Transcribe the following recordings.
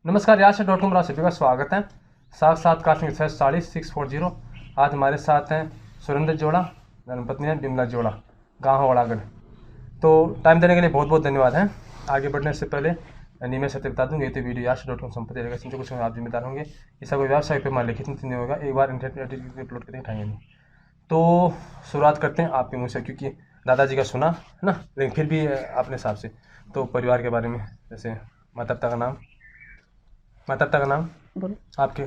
नमस्कार, यार.com पर आप सभी का स्वागत है। साथ कास्टिंग 640 आज हमारे साथ हैं सुरेंद्र जोड़ा, धर्मपत्नी है बिमला जोड़ा, गाँव वाड़ागढ़। तो टाइम देने के लिए बहुत बहुत धन्यवाद है। आगे बढ़ने से पहले मैं सत्य बता दूँगी, ये तो वीडियो यार.com संपत्ति रहेगा, समझो कुछ आप जिम्मेदार होंगे। ऐसा कोई व्यवसाय पर हमारे लिखित नहीं होगा, एक बार इंटरनेट अपलोड करके उठाएंगे नहीं। तो शुरुआत करते हैं आपके मुँह से, क्योंकि दादाजी का सुना है ना, लेकिन फिर भी अपने हिसाब से तो परिवार के बारे में, जैसे माता पिता का नाम बोलो। आपके?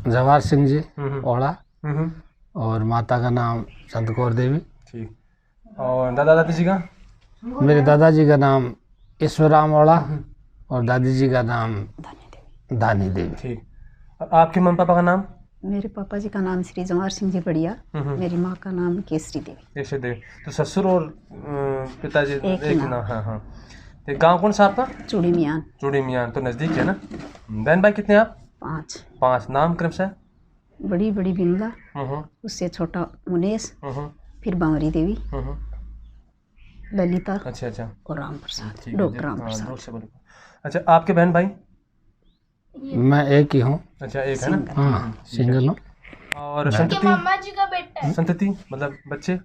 जवाहर सिंह जी ओड़ा, और माता का नाम संत कौर देवी। ठीक। और दादा दादी जी का? मेरे दादाजी का नाम ईश्वरराम ओड़ा और दादी जी का नाम दानी देवी। ठीक। और आपके मम्मी पापा का नाम? मेरे पापा जी का नाम श्री जवाहर सिंह जी बढ़िया, मेरी माँ का नाम केसरी देवी। केसरी देवी। तो ससुर और पिताजी एक ही नाम। हाँ हाँ। तो गांव कौन सा आपका? चूड़ी मियान। चूड़ी मियान, तो नज़दीक है ना। बहन भाई कितने आप? 5। 5। नाम क्रम से? बड़ी बिमला, उससे छोटा मुनेश, फिर बावरी देवी, ललिता अच्छा और राम प्रसाद, ठीक है। डॉक्टर राम प्रसाद। अच्छा, आपके बहन भाई? मैं एक ही हूँ। अच्छा, एक है ना। हाँ, सिंगल हूँ। और संतति? मामा जी का बेटा है। संतति मतलब बच्चे?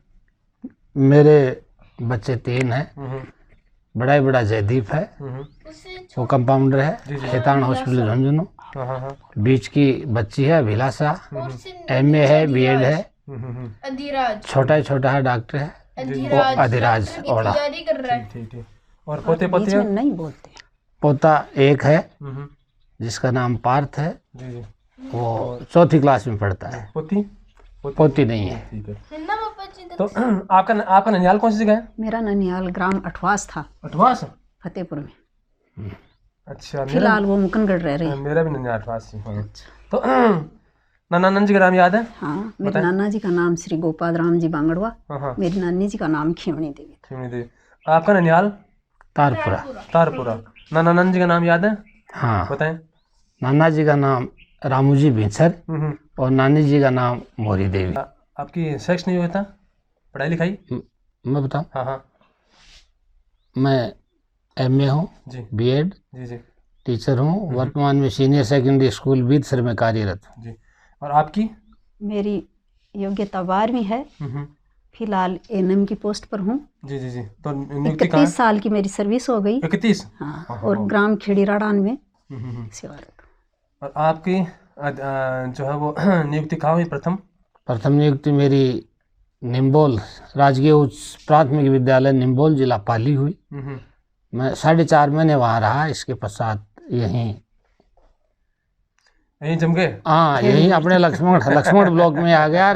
मेरे बच्चे 3 हैं। बड़ा जयदीप है, वो कंपाउंडर है खेतान हॉस्पिटल झुंझुनू। बीच की बच्ची है अभिलाषा, MA है, BEd है। अधिराज छोटा है डॉक्टर है, वो अधिराज ओड़ा। तैयारी कर रहा है। ठीक। और पोते बीच पोते? में नहीं बोलते। पोता एक है जिसका नाम पार्थ है, जी। वो 4th क्लास में पढ़ता है। पोती नहीं है। ठीक है। नन्ना पापा जी तो आपका ननिहाल कौन सी जगह है? मेरा ननिहाल ग्राम अठवास था, अठवास। फतेहपुर में। अच्छा, फिलहाल वो मुकनगढ़ रह रही। मेरा भी ननिहाल अठवास ही। हाँ। तो नाना जी का नाम याद है? हाँ, मेरे नाना जी का नाम श्री गोपाल राम जी बांगड़वा, हाँ। मेरी नानी जी का नाम खीवणी देवी था। खीवणी देवी। आपका ननिहाल? तारपुरा। नाना जी का नाम याद है? हाँ, बताएं। नाना जी का नाम रामू जी भिंसर और नानी जी का नाम मोरी देवी। आपकी सेक्स नहीं हुआ था? पढ़ाई लिखाई? मैं बताऊं? हाँ। मैं MA हूँ जी। BEd जी। टीचर हूँ। वर्तमान में सीनियर सेकेंडरी स्कूल बीदसर में कार्यरत हूँ। जी। और आपकी? मेरी योग्यता 12वीं है, फिलहाल ANM की पोस्ट पर हूँ। जी। तो नियुक्ति कहाँ? 31 साल की मेरी सर्विस हो गई। 31? हाँ, और ग्राम खेड़ीराड़ान में सेवारत। और आपकी जो है वो नियुक्ति कहाँ हुई? प्रथम नियुक्ति मेरी निम्बोल राजकीय उच्च प्राथमिक विद्यालय निम्बोल जिला पाली हुई। मैं 4.5 महीने वहाँ रहा। इसके पश्चात यहीं जम गए? हाँ, यहीं अपने लक्ष्मण ब्लॉक में आ गया।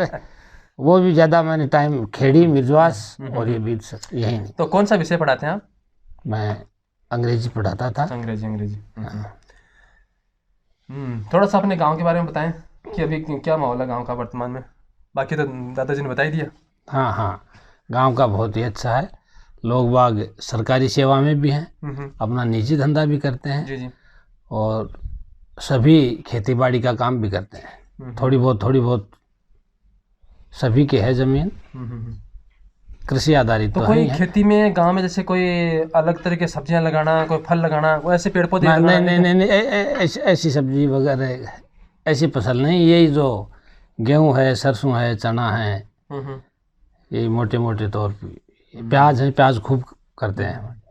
वो भी ज़्यादा मैंने टाइम खेड़ी, मिर्जवास और ये बीदसर यहीं नहीं। तो कौन सा विषय पढ़ाते हैं आप? मैं अंग्रेजी पढ़ाता था। अंग्रेजी। थोड़ा सा अपने गांव के बारे में बताएं कि अभी क्या माहौल है गांव का वर्तमान में। बाकी तो दादाजी ने बता ही दिया। हाँ, गांव का बहुत ही अच्छा है। लोग बाग सरकारी सेवा में भी हैं, अपना निजी धंधा भी करते हैं। जी। और सभी खेती बाड़ी का काम भी करते हैं। थोड़ी बहुत सभी के है जमीन, कृषि आधारित। तो कोई खेती में गांव में जैसे कोई अलग तरह के सब्जियां लगाना, कोई फल लगाना, कोई ऐसे पेड़ पौधे? नहीं, ऐसी सब्जी वगैरह ऐसी फसल नहीं। यही जो गेहूं है, सरसों है, चना है, यही मोटे तौर पे। प्याज है, प्याज खूब करते हैं।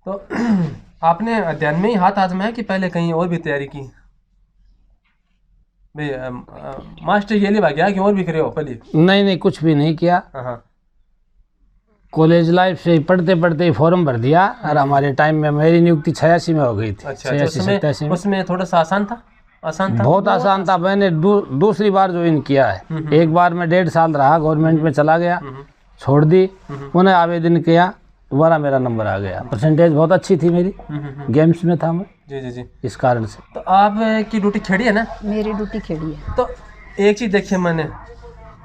तो आपने अध्ययन में ही हाथ आजमाया कि पहले कहीं और भी तैयारी की? मास्टर ये लिया गया कि और भी करे हो पहले? नहीं, कुछ भी नहीं किया। कॉलेज लाइफ से पढ़ते ही फॉर्म भर दिया। और हमारे टाइम में मेरी नियुक्ति 86 में हो गई थी। 86-87 में। उसमें थोड़ा सा आसान था? बहुत आसान था। मैंने दूसरी बार ज्वाइन किया है। एक बार मैं 1.5 साल रहा, गवर्नमेंट में चला गया, छोड़ दी, पुनः आवेदन किया, दोबारा मेरा नंबर आ गया। परसेंटेज बहुत अच्छी थी मेरी, गेम्स में था मैं। जी। इस कारण से। तो आपकी ड्यूटी खेड़ी है ना? मेरी ड्यूटी खेड़ी है। तो एक चीज़ देखिए, मैंने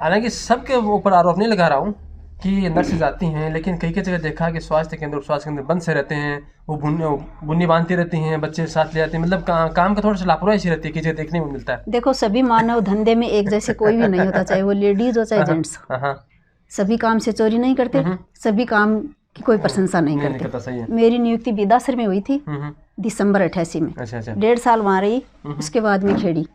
हालांकि सबके ऊपर आरोप नहीं लगा रहा हूँ कि नर्सेज आती हैं, लेकिन कई जगह देखा कि स्वास्थ्य केंद्र बंद से रहते हैं, वो बुन्नी बांधती रहती हैं, बच्चे साथ ले आते हैं, मतलब काम का थोड़ा सा लापरवाही सी रहती है कि देखने में मिलता है। देखो, सभी मानव धंधे में एक जैसे कोई भी नहीं होता, चाहे वो लेडीज हो चाहे जेंट्स हो। सभी काम से चोरी नहीं करते, सभी काम कि कोई प्रशंसा नहीं नहीं करते। करता, सही है। मेरी नियुक्ति बिदासर में हुई थी दिसंबर 88 में। अच्छा अच्छा। 1.5 साल वहाँ रही, उसके बाद में खेड़ी,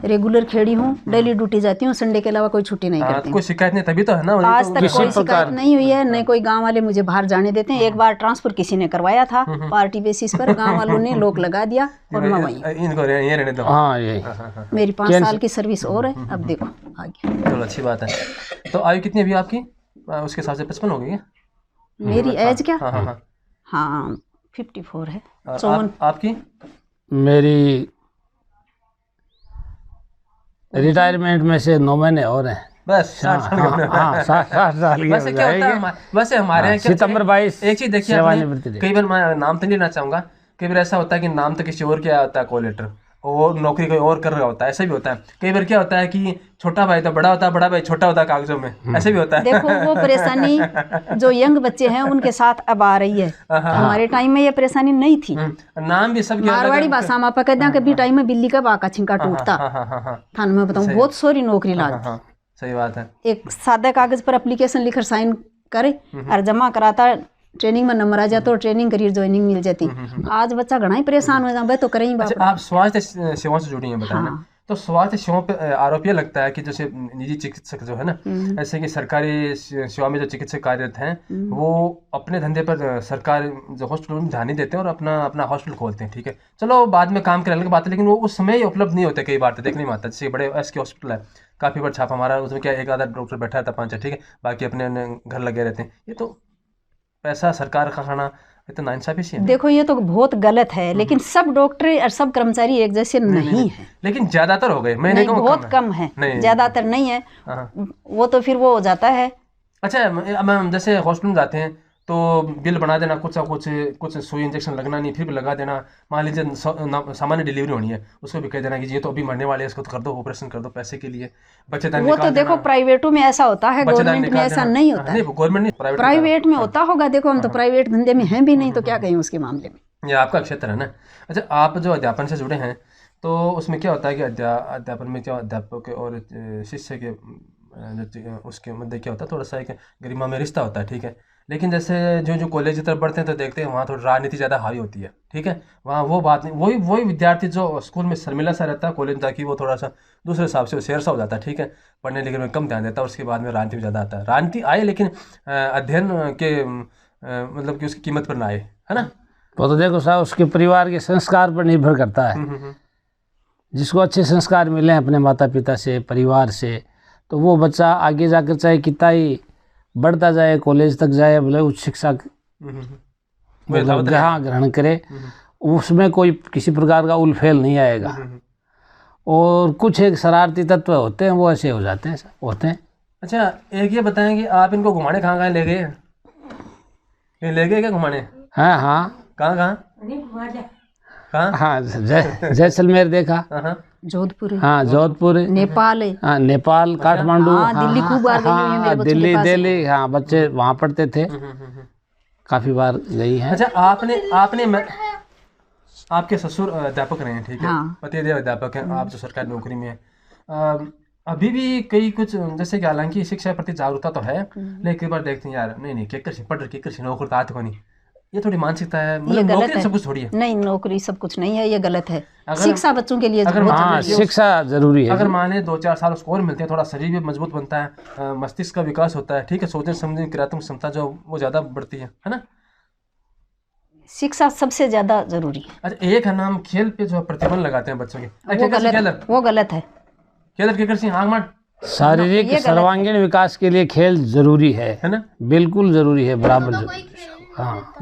रेगुलर खेड़ी हूँ, डेली ड्यूटी जाती हूँ, संडे के अलावा कोई छुट्टी नहीं करती हूँ। कोई शिकायत नहीं, तभी तो है ना। आज तक कोई शिकायत नहीं हुई है, न कोई गांव वाले मुझे बाहर जाने देते हैं। एक बार ट्रांसफर किसी ने करवाया था पार्टी बेसिस पर, गांव वालों ने लोक लगा दिया और मैं वहीं। इनको ये रहने दो। हाँ यही मेरी 5 साल की सर्विस और है, अब देखो आगे। चलो अच्छी बात है। तो आयु कितनी अभी आपकी? उसके हिसाब से 55 हो गई है मेरी एज क्या? हाँ हाँ हाँ। हाँ 54 है। और आपकी? मेरी रिटायरमेंट में से 9 महीने और हैं बस 60 साल के। हाँ 60 साल की वैसे क्या होता है, वैसे हमारे यहाँ क्या, सितंबर 22 एक चीज देखिए आपने, कई बार मैं नाम तो नहीं लेना चाहूंगा, कई बार ऐसा होता है कि नाम तो किसी और क्या होता है, कॉल लेटर, और नौकरी कोई और कर रहा होता है, ऐसा भी होता है। कई बार क्या होता है कि छोटा भाई तो बड़ा होता है, बड़ा भाई छोटा होता है कागजों में, ऐसे भी होता है। देखो वो परेशानी जो यंग बच्चे हैं उनके साथ अब आ रही है, हमारे टाइम में ये परेशानी नहीं थी। नाम भी सब मारवाड़ी भाषा में पकड़ दिया कभी टाइम में बिल्ली का बाका छिंका टूटता था, मैं बताऊँ बहुत सोरी नौकरी लाती। सही बात है। एक सादा कागज पर एप्लीकेशन लिखकर साइन करे और जमा कराता, ट्रेनिंग में नंबर आ जाता और ट्रेनिंग करियर ज्वाइनिंग मिल जाती। आज बच्चा घना ही परेशान हो जाए तो करें ही बाप। आप स्वास्थ्य सेवाओं से जुड़ी हैं बताना। तो स्वास्थ्य सेवाओं पे आरोप ये लगता है कि जैसे निजी चिकित्सक जो है ना, ऐसे कि सरकारी सेवा में जो चिकित्सक कार्यरत हैं वो अपने धंधे पर सरकार जो हॉस्पिटल में ध्यान नहीं देते और अपना हॉस्पिटल खोलते हैं। ठीक है, चलो बाद में काम करने की बात है, लेकिन वो उस समय ही उपलब्ध नहीं होते। कई बार तो देखने में आता है, जैसे बड़े एसके हॉस्पिटल है, काफ़ी बार छापा मारा, उसमें क्या एक आधा डॉक्टर बैठा रहता 5, ठीक है, बाकी अपने घर लगे रहते हैं। ये तो पैसा सरकार का खाना, ये तो नाइंसाफी सी है। देखो ये तो बहुत गलत है, लेकिन सब डॉक्टर और सब कर्मचारी एक जैसे नहीं है। लेकिन ज्यादातर हो गए, मैं नहीं, बहुत कम है, ज्यादातर नहीं है। वो तो फिर वो हो जाता है। अच्छा, हम जैसे हॉस्पिटल में जाते हैं तो बिल बना देना, कुछ सुई इंजेक्शन लगना नहीं, फिर भी लगा देना। मान लीजिए सामान्य डिलीवरी होनी है, उसको भी कह देना कि ये तो अभी मरने वाले हैं, इसको तो कर दो, ऑपरेशन कर दो पैसे के लिए, बच्चेदानी वो तो देखो प्राइवेटों में ऐसा होता है, गवर्नमेंट में ऐसा नहीं होता है। गवर्नमेंट नहीं, प्राइवेट में होता होगा। देखो हम तो प्राइवेट धंधे में हैं भी नहीं, तो क्या कहें उसके मामले में। ये आपका क्षेत्र है ना। अच्छा, आप जो अध्यापन से जुड़े हैं तो उसमें क्या होता है कि अध्यापन में क्या अध्यापक और शिष्य के उसके मध्य क्या होता है, थोड़ा सा एक गरिमा में रिश्ता होता है। ठीक है, लेकिन जैसे जो कॉलेज की तरफ बढ़ते हैं तो देखते हैं वहाँ थोड़ी राजनीति ज़्यादा हावी होती है। ठीक है, वहाँ वो बात नहीं, वही विद्यार्थी जो स्कूल में शर्मिला सा रहता है, कॉलेज में जाके वो थोड़ा सा दूसरे हिसाब से शेर सा हो जाता है। ठीक है, पढ़ने लिखने में कम ध्यान देता है, उसके बाद में राजनीति में ज़्यादा आता है। राजनीति आए लेकिन अध्ययन के मतलब कि उसकी कीमत पर ना आए, है ना। वो तो देखो साहब उसके परिवार के संस्कार पर निर्भर करता है। जिसको अच्छे संस्कार मिले अपने माता पिता से, परिवार से, तो वो बच्चा आगे जाकर चाहे कितना ही बढ़ता जाए, कॉलेज तक जाए, बोले उच्च शिक्षा जहाँ ग्रहण करे, उसमें कोई किसी प्रकार का उलफेल नहीं आएगा। और कुछ एक शरारती तत्व होते हैं, वो ऐसे हो जाते हैं होते हैं। अच्छा, एक ये बताएं कि आप इनको घुमाने कहाँ ले गए? ले गए क्या घुमाने? हाँ हाँ, कहाँ? हाँ, जैसलमेर देखा, जोधपुर, हाँ जोधपुर, नेपाल, हाँ नेपाल, काठमांडू, दिल्ली खूब बार गई हूँ मेरे बच्चों के पास। दिल्ली, हाँ बच्चे वहाँ पढ़ते थे, काफी बार गई हैं। अच्छा, आपने आपके ससुर अध्यापक रहे हैं, ठीक है, पतिदेव अध्यापक हैं, आप जो सरकारी नौकरी में हैं। अभी भी कई कुछ जैसे कि हालांकि शिक्षा प्रति जागरूकता तो है, लेकिन कई बार देखते हैं यार नहीं केकर से पढ़ केकर से नौकरी आत को नहीं, ये थोड़ी मानसिकता है। मतलब नौकरी सब कुछ थोड़ी है। नहीं, नौकरी सब कुछ नहीं है, ये गलत है। शिक्षा बच्चों के लिए शिक्षा जरूरी है। अगर माने 2-4 साल उसको और मिलते हैं, थोड़ा शरीर भी मजबूत बनता है, मस्तिष्क का विकास होता है, ठीक है, सोचने समझने की क्रियात्मक क्षमता जो वो ज्यादा बढ़ती है ना। शिक्षा सबसे ज्यादा जरूरी है। अच्छा, एक है नाम खेल पे जो प्रतिबंध लगाते हैं बच्चों के, वो गलत है। शारीरिक सर्वांगीण विकास के लिए खेल जरूरी है ना, बिल्कुल जरूरी है, बराबर जरूरी। हाँ।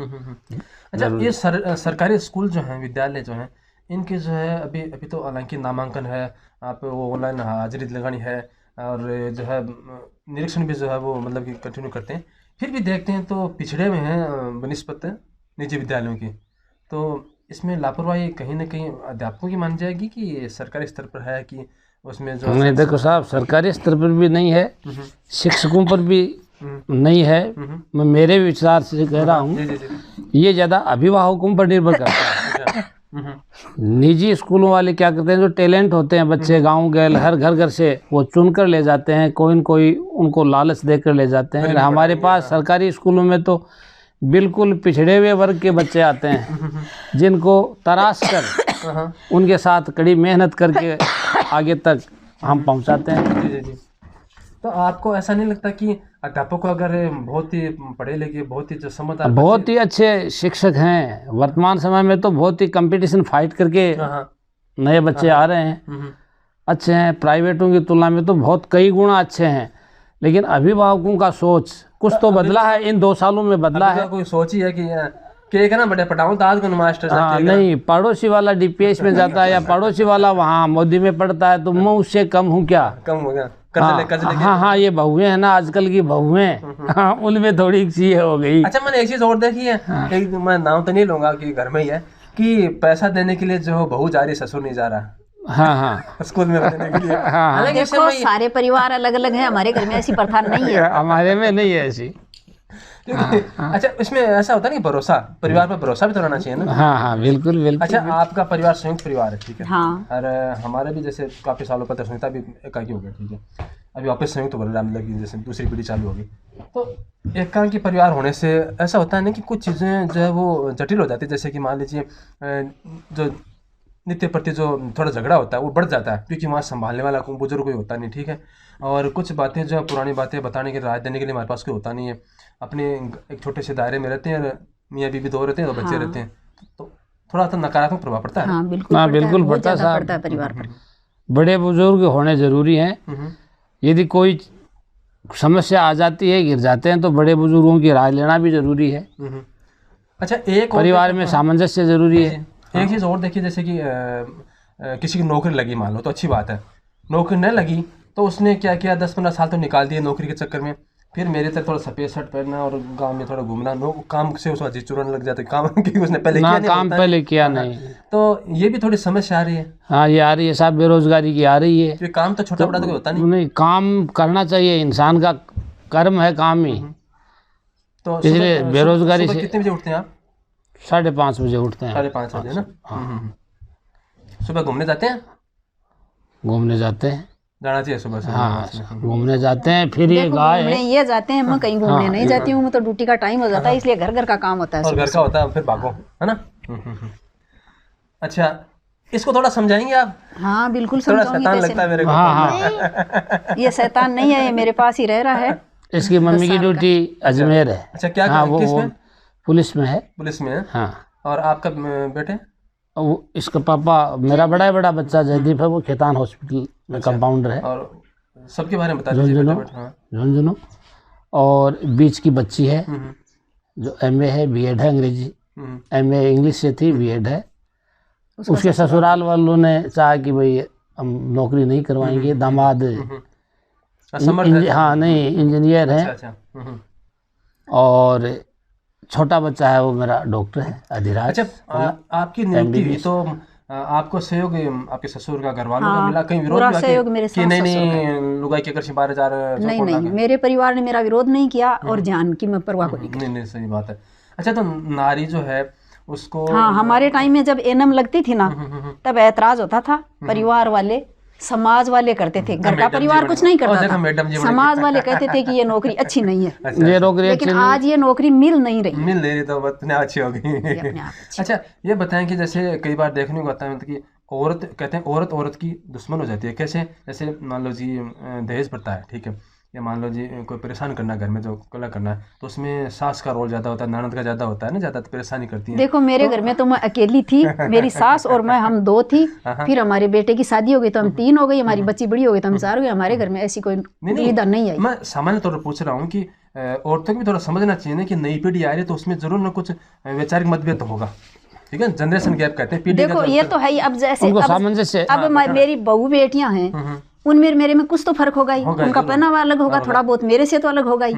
अच्छा, ये सरकारी स्कूल जो हैं, विद्यालय जो हैं, इनके जो है अभी तो हालांकि नामांकन है, आप वो ऑनलाइन हाजिरी लगानी है, और जो है निरीक्षण भी जो है वो मतलब कि कंटिन्यू करते हैं, फिर भी देखते हैं तो पिछड़े में हैं बनिस्बत निजी विद्यालयों की। तो इसमें लापरवाही कहीं ना कहीं अध्यापकों की मान जाएगी कि सरकारी स्तर पर है कि उसमें जो नहीं? देखो साहब, सरकारी स्तर पर भी नहीं है, शिक्षकों पर भी नहीं है। मैं मेरे विचार से कह रहा हूँ, ये ज़्यादा अभिभावकों पर निर्भर करता है। निजी स्कूलों वाले क्या करते हैं, जो टैलेंट होते हैं बच्चे गांव गए हर घर से वो चुन कर ले जाते हैं, कोई न कोई उनको लालच देकर ले जाते हैं। हमारे पास सरकारी स्कूलों में तो बिल्कुल पिछड़े हुए वर्ग के बच्चे आते हैं जिनको तराश कर उनके साथ कड़ी मेहनत करके आगे तक हम पहुंचाते हैं। जी जी जी। तो आपको ऐसा नहीं लगता कि अध्यापक को अगर बहुत ही पढ़े लिखे, बहुत ही जो समझदार, बहुत ही अच्छे शिक्षक हैं वर्तमान समय में, तो बहुत ही कंपटीशन फाइट करके नए बच्चे आ रहे हैं, अच्छे हैं। प्राइवेटों की तुलना में तो बहुत कई गुना अच्छे हैं, लेकिन अभिभावकों का सोच कुछ तो बदला है, इन 2 सालों में बदला है। कोई सोच ही है कि एक है ना बड़े पढ़ाऊं तो आज को मास्टर हाँ, नहीं, पड़ोसी वाला DPS में जाता है या पड़ोसी वाला वहाँ मोदी में पढ़ता है, तो मैं उससे कम हूँ क्या? कम हो गया। हाँ, ये बहुएं हैं ना, आजकल की बहुएं, हाँ, उनमें थोड़ी चीजें हो गई। अच्छा, मैंने एक चीज और देखी है, एक मैं नाम तो नहीं लूंगा कि घर में ही है, कि पैसा देने के लिए जो बहू जा रही ससुर नहीं जा रहा। हाँ स्कूल में देने के लिए। हाँ, देखो सारे परिवार अलग अलग हैं, हमारे घर में ऐसी प्रथा नहीं है। हमारे में नहीं है ऐसी। अच्छा, इसमें ऐसा होता है ना कि भरोसा, परिवार पर भरोसा भी तो रहना चाहिए ना। हाँ, बिल्कुल बिल्कुल। अच्छा, आपका परिवार संयुक्त परिवार है, ठीक है। हाँ। और हमारे भी जैसे काफी सालों पर सुनीता भी एकाकी हो गया, ठीक है। अभी वापस संयुक्त बन रहा है, मतलब कि जैसे दूसरी पीढ़ी चालू होगी। तो एकाकी परिवार होने से ऐसा होता है ना कि कुछ चीज़ें जो है वो जटिल हो जाती है। जैसे कि मान लीजिए जो नित्य प्रति जो थोड़ा झगड़ा होता है वो बढ़ जाता है, क्योंकि वहाँ संभालने वाला कोई बुजुर्ग कोई होता नहीं, ठीक है। और कुछ बातें जो है पुरानी बातें बताने के, राय देने के लिए हमारे पास कोई होता नहीं है। अपने एक छोटे से दायरे में रहते हैं, मियाँ बीवी 2 रहते हैं, 2 बच्चे रहते हैं, तो थोड़ा सा नकारात्मक प्रभाव पड़ता है। हाँ, बिल्कुल पड़ता है परिवार पर। बड़े बुजुर्ग होने जरूरी हैं। यदि कोई समस्या आ जाती है, गिर जाते हैं, तो बड़े बुजुर्गों की राय लेना भी जरूरी है। अच्छा, एक परिवार में सामंजस्य जरूरी है। एक चीज़ और देखिए, जैसे कि किसी की नौकरी लगी मान लो, तो अच्छी बात है। नौकरी न लगी तो उसने क्या किया, 10-15 साल तो निकाल दिए नौकरी के चक्कर में। फिर मेरे तरह थोड़ा सफ़ेद शर्ट पहनना और गांव में थोड़ा घूमना, काम से उसका जी चुराने लग जाता है, काम क्योंकि उसने पहले किया नहीं, काम पहले किया नहीं, तो ये भी थोड़ी समस्या आ रही है। हाँ, ये आ रही है साहब, बेरोजगारी की आ रही है। तो काम तो छोटा बड़ा तो होता नहीं, काम करना चाहिए, इंसान का कर्म है काम ही। तो इसलिए बेरोजगारी से। कितने बजे उठते हैं आप? 5:30 बजे उठते हैं। 5:30 बजे ना। सुबह घूमने जाते हैं? घूमने जाते हैं, जाना चाहिए सुबह से। हाँ, घूमने जाते हैं। फिर ये गाय है, ये जाते हैं, मैं कहीं घूमने नहीं जाती हूँ, मैं तो ड्यूटी का टाइम हो जाता है, इसलिए घर का काम होता है और घर का होता है, फिर भागो, है ना। अच्छा, इसको थोड़ा समझाएंगे आप? हाँ, बिल्कुल थोड़ा समझाऊंगी। शैतान लगता है मेरे को। हाँ, ये शैतान नहीं है, ये मेरे पास ही रह रहा है। इसकी मम्मी की ड्यूटी अजमेर है। अच्छा, क्या हाँ, वो किसमें? पुलिस में है। पुलिस में है। हाँ। और आपका बेटे? वो इसका पापा, मेरा बड़ा बच्चा जयदीप है, वो खेतान हॉस्पिटल में कंपाउंडर है। और सबके बारे में बता दीजिए। झुंझुनू। और बीच की बच्ची है जो MA है, B.Ed है, अंग्रेजी MA इंग्लिश से थी, B.Ed है। उसके ससुराल वालों ने चाहा कि भाई हम नौकरी नहीं करवाएंगे, दामाद हाँ नहीं इंजीनियर है। और छोटा बच्चा है वो मेरा डॉक्टर है, अधिराज। अच्छा, आपकी नियुक्ति हुई तो आपको सहयोग आपके ससुर का, घर वालों का मिला? कहीं विरोध हुआ कि नहीं लुगाई के कर बाहर जा रहे? नहीं, मेरे परिवार ने मेरा विरोध नहीं किया और जान की मैं परवाह को नहीं, सही बात है। अच्छा, तो नारी जो है उसको, हाँ, हमारे टाइम में जब एनम लगती थी ना, तब ऐतराज होता था, परिवार वाले, समाज वाले करते थे, घर का परिवार कुछ नहीं करता था। समाज वाले कहते थे कि ये नौकरी अच्छी नहीं है। ये नौकरी, लेकिन आज ये नौकरी मिल नहीं रही तो अपने अच्छी हो गई। अच्छा, ये बताएं कि जैसे कई बार देखने को आता है कि औरत, कहते हैं औरत की दुश्मन हो जाती है। कैसे? जैसे मान लो जी दहेज प्रथा है, ठीक है, या मान लो जी कोई परेशान करना घर में, जो कला करना है, तो उसमें सास का रोल ज़्यादा होता है, ननद का ज़्यादा होता है ना, ज़्यादा परेशानी करती है। देखो, मेरे घर में तो मैं अकेली थी, मेरी सास और मैं, हम 2 थी। फिर हमारे बेटे की शादी हो गई तो हम 3 हो गई, हमारी बच्ची बड़ी हो गई तो हम 4 हो गए। हमारे घर में ऐसी कोई दुविधा नहीं आई। मैं सामान्य तौर पर पूछ रहा हूँ कि औरतों को भी थोड़ा समझना चाहिए ना कि नई पीढ़ी आ रही है, तो उसमें जरूर ना कुछ वैचारिक मतभेद होगा, ठीक है, जनरेशन गैप कहते हैं। देखो, ये तो है ही। अब जैसे अब मेरी बहू बेटियां हैं, उनमें मेरे में कुछ तो फर्क होगा ही, उनका पहनावा अलग होगा, थोड़ा बहुत मेरे से तो अलग होगा ही।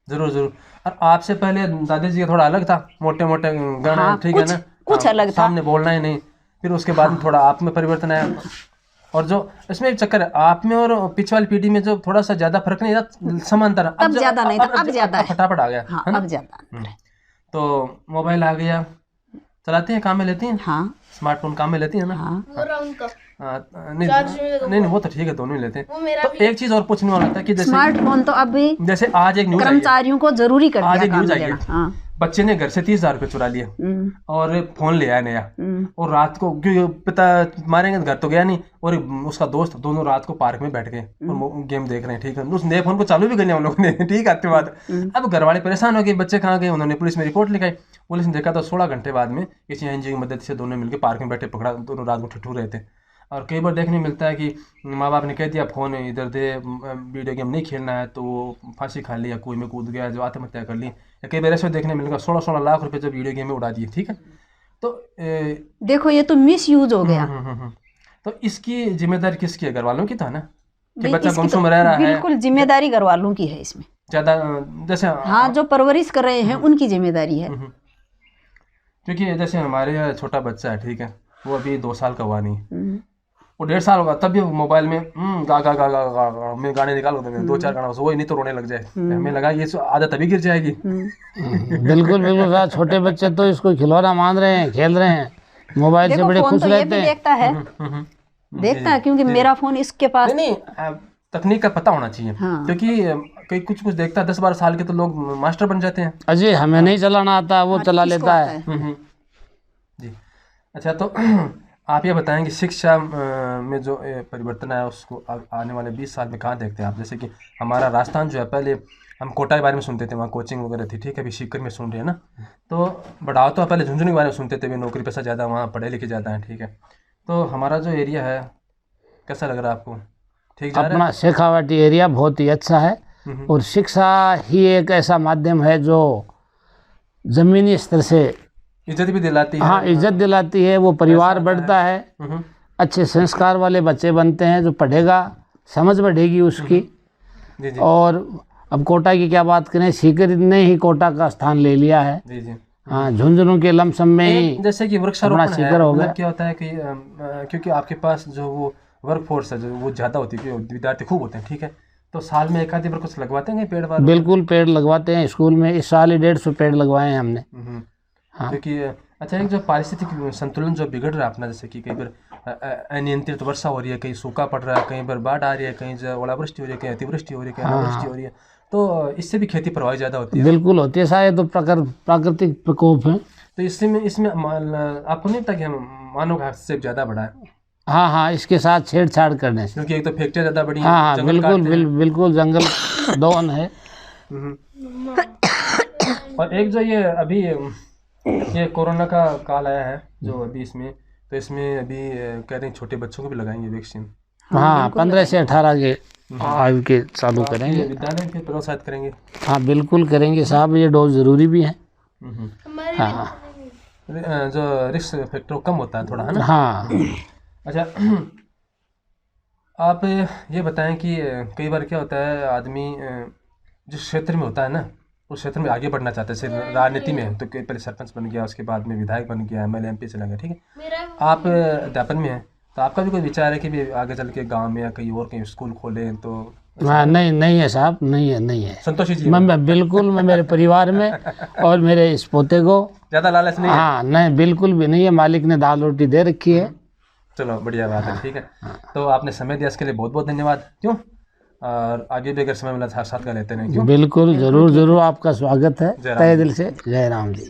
जरूर। और आपसे पहले दादी जी का थोड़ा अलग था, मोटे मोटे गाना, ठीक है ना, कुछ अलग था, सामने बोलना ही नहीं। फिर उसके बाद में थोड़ा आप में परिवर्तन आया। और जो इसमें एक चक्कर है आप में और पिछली वाली पीढ़ी में, जो थोड़ा सा ज्यादा फर्क नहीं था, समांतर। अब ज्यादा नहीं था, अब ज्यादा फटाफट आ गया, अब ज्यादा। तो मोबाइल आ गया, चलाती हैं, काम में लेती हैं? हाँ स्मार्टफोन काम में लेती है ना? हाँ वो राउंड का नहीं चार्ज में लगा नहीं नहीं, वो तो ठीक है, दोनों ही लेते हैं। वो मेरा तो भी एक चीज और पूछने वाला था कि जैसे स्मार्टफोन तो अभी जैसे आज एक न्यूज आई है, कर्मचारियों को जरूरी कर आज दिया एक काम न्यूज आई देना। है, हाँ बच्चे ने घर से 30,000 रुपये चुरा लिए और फोन ले आया नया, और रात को क्योंकि पिता मारेंगे घर तो गया नहीं, और उसका दोस्त दोनों रात को पार्क में बैठ गए और गेम देख रहे हैं, ठीक है, उस नए फोन को चालू भी कर लिया उन लोगों ने, ठीक है, आती बात। अब घर वाले परेशान हो गए, बच्चे कहाँ गए, उन्होंने पुलिस में रिपोर्ट लिखाई, पुलिस ने देखा तो 16 घंटे बाद में किसी एनजीओ की मदद से दोनों मिलकर पार्क में बैठे पकड़ा, दोनों रात को ठिठुर रहे थे। और कई बार देखने मिलता है कि माँ बाप ने कह दिया फ़ोन इधर दे, वीडियो गेम नहीं खेलना है, तो वो फांसी खा ली या कुएं में कूद गया, जो आत्महत्या कर ली, या कई बार ऐसे देखने मिलेगा 16-16 लाख रुपए जो वीडियो गेम में उड़ा दिए, ठीक है। तो देखो ये तो मिस यूज हो गया। तो इसकी जिम्मेदारी किसकी है? घर वालों की तो है ना, कि भाई बच्चा इसकी गुमसुम तो रह रहा है, बिल्कुल जिम्मेदारी घर वालों की है इसमें। ज़्यादा जैसे हाँ, जो परवरिश कर रहे हैं उनकी जिम्मेदारी है। क्योंकि जैसे हमारे यहाँ छोटा बच्चा है, ठीक है, वो अभी 2 साल का हुआ नहीं, वो 1.5 साल होगा, तब भी मोबाइल में गा गा गा गा गा गा मैं गाने निकाल होते हैं 2-4 गाना, वही नहीं तो रोने लग जाए, हमें लगा ये आदत तभी गिर जाएगी। बिल्कुल बिल्कुल साहब, छोटे बच्चे तो इसको खिलौना मान रहे हैं, खेल रहे हैं, मोबाइल से देखो बड़े फोन खुश तो ये रहते भी हैं। देखता है, देखता है, क्योंकि मेरा फोन इसके पास। नहीं तकनीक का पता होना चाहिए, हाँ। क्योंकि कई कुछ देखता है, 10-12 साल के तो लोग मास्टर बन जाते हैं। अजय हमें नहीं चलाना आता, वो चला इसको लेता आता है। जी अच्छा, तो आप ये बताएं कि शिक्षा में जो परिवर्तन आया उसको आने वाले 20 साल में कहाँ देखते हैं आप? जैसे कि हमारा राजस्थान जो है, पहले हम कोटा के बारे में सुनते थे, वहाँ कोचिंग वगैरह थी, ठीक है, अभी सीकर में सुन रहे हैं ना, तो बढ़ाव तो पहले झुंझुनू के बारे में सुनते थे, भी नौकरी पैसा ज़्यादा, वहाँ पढ़े लिखे ज़्यादा हैं, ठीक है। तो हमारा जो एरिया है कैसा लग रहा है आपको? ठीक जा रहा अपना शेखावाटी एरिया बहुत ही अच्छा है, और शिक्षा ही एक ऐसा माध्यम है जो जमीनी स्तर से है? इज्जत भी दिलाती है। हाँ इज्जत दिलाती है, वो परिवार बढ़ता है, अच्छे संस्कार वाले बच्चे बनते हैं, जो पढ़ेगा समझ बढ़ेगी उसकी। जी जी और अब कोटा की क्या बात करें, सीकर ने ही कोटा का स्थान ले लिया है। जी जी। हाँ, झुंझुनू के लमसम में ही जैसे कि वृक्षारोपण अपना सीकर हो गया। क्या होता है कि क्योंकि आपके पास जो वो वर्क फोर्स है, जो वो ज़्यादा होती है, क्योंकि विद्यार्थी खूब होते हैं, ठीक है, तो साल में एक आधी बार कुछ लगवाते हैं पेड़ वाले? बिल्कुल पेड़ लगवाते हैं स्कूल में, इस साल ही 150 पेड़ लगवाए हैं हमने। हाँ। क्योंकि अच्छा, एक जो पारिस्थितिक संतुलन जो बिगड़ रहा है अपना, जैसे कि कई बार अनियंत्रित वर्षा हो रही है, कहीं सूखा पड़ रहा है, कहीं बार बाढ़ आ रही है, कहीं जो ओलावृष्टि हो रही है, कहीं अतिवृष्टि हो रही है, कहीं अनावृष्टि हो रही है, तो इससे भी खेती प्रभावित ज़्यादा होती है। बिल्कुल होती है शायद, तो प्राकृतिक प्रकोप है। तो इसमें आपको नहीं लगता कि हम मानव का हस्तक्षेप ज़्यादा बढ़ा है? हाँ हाँ, इसके साथ छेड़छाड़ करने से। क्योंकि एक तो फैक्ट्रियाँ ज़्यादा बड़ी हैं, हाँ हाँ जंगल बिल्कुल काटते हैं। बिल्कुल जंगल दोन है। और एक जो ये अभी ये कोरोना का काल आया है जो अभी इसमें, तो इसमें अभी कह रहे हैं छोटे बच्चों को भी लगाएंगे वैक्सीन। हाँ 15 से 18 के आयु के चालू करेंगे। विद्यालय के प्रोत्साहित करेंगे? हाँ बिल्कुल करेंगे साहब, ये डोज ज़रूरी भी है। हमारे हाँ जो रिस्क फैक्टर कम होता है थोड़ा, है ना? हाँ। अच्छा, आप ये बताएं कि कई बार क्या होता है, आदमी जिस क्षेत्र में होता है ना, उस क्षेत्र में आगे बढ़ना चाहता है, जैसे राजनीति में है तो पहले सरपंच बन गया, उसके बाद में विधायक बन गया, MLA MP चला गया, ठीक है। मेरा आप अध्यापन में हैं, तो आपका भी कोई विचार है कि भी आगे चल के गांव में या कहीं और कहीं स्कूल खोलें? तो हाँ नहीं है साहब, नहीं है। संतोषी जी मैं बिल्कुल, मैं मेरे परिवार में और मेरे इस पोते को ज़्यादा लालच नहीं है? हाँ नहीं, बिल्कुल भी नहीं है, मालिक ने दाल रोटी दे रखी है। चलो बढ़िया बात है, ठीक है। तो आपने समय दिया इसके लिए बहुत बहुत धन्यवाद। क्यों, और आगे भी अगर समय मिला साथ साथ का लेते हैं, क्यों? बिल्कुल जरूर आपका स्वागत है जय राम तहे दिल से। जय राम जी।